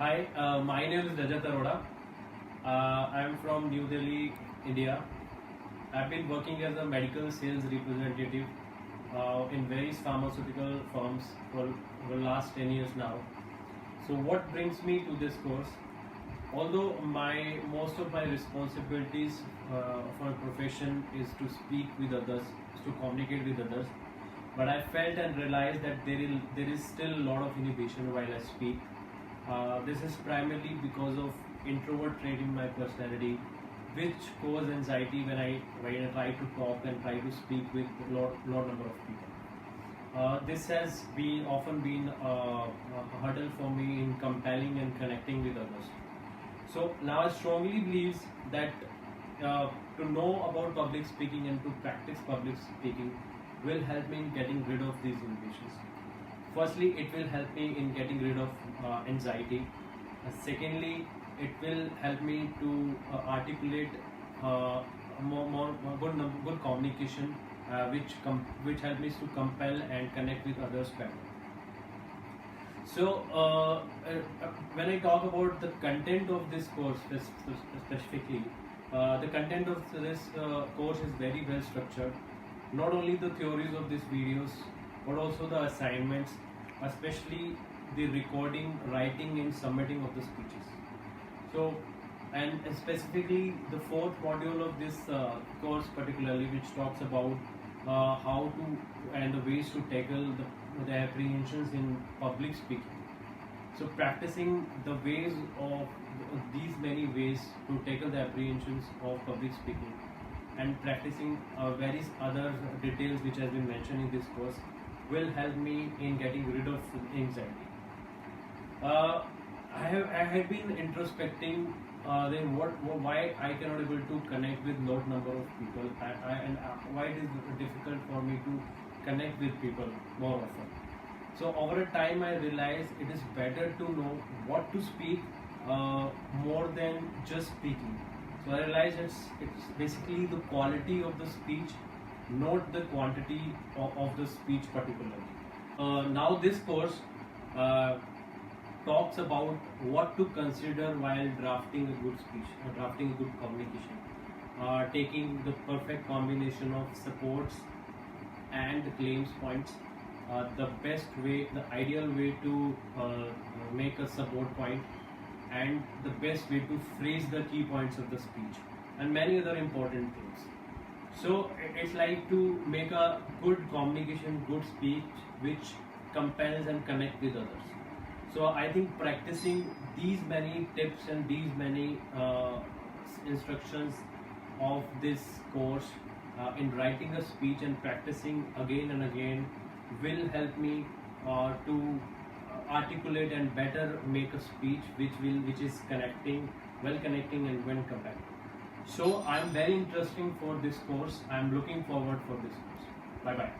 Hi, my name is Rajat Arora. I am from New Delhi, India. I've been working as a medical sales representative in various pharmaceutical firms for the last 10 years now. So what brings me to this course? Although most of my responsibilities for a profession is to speak with others, is to communicate with others, but I felt and realized that there is still a lot of inhibition while I speak. This is primarily because of introvert trait in my personality, which cause anxiety when I try to talk and try to speak with lot number of people. This has often been a hurdle for me in compelling and connecting with others. So now I strongly believe that to know about public speaking and to practice public speaking will help me in getting rid of these inhibitions. Firstly, it will help me in getting rid of anxiety. Secondly, it will help me to articulate more good communication, which help me to compel and connect with others better. So, when I talk about the content of this course specifically, the content of this course is very well structured. Not only the theories of these videos, but also the assignments, especially the recording, writing, and submitting of the speeches. So, and specifically the fourth module of this course, particularly, which talks about how to and the ways to tackle the apprehensions in public speaking. So practicing the ways of these many ways to tackle the apprehensions of public speaking and practicing various other details which has been mentioned in this course will help me in getting rid of anxiety. I have been introspecting then why I cannot able to connect with lot number of people and why it is difficult for me to connect with people more often. So over a time I realized it is better to know what to speak more than just speaking. So I realized it's basically the quality of the speech, not the quantity of the speech particularly. Now this course talks about what to consider while drafting a good speech, drafting a good communication, taking the perfect combination of supports and the claims points, the best way, the ideal way to make a support point, and the best way to phrase the key points of the speech, and many other important things. So it's like to make a good communication, good speech, which compels and connect with others. So I think practicing these many tips and these many instructions of this course in writing a speech and practicing again and again will help me to articulate and better make a speech which is connecting, well connecting and well compelling. So I'm very interested for this course. I'm looking forward for this course. Bye bye.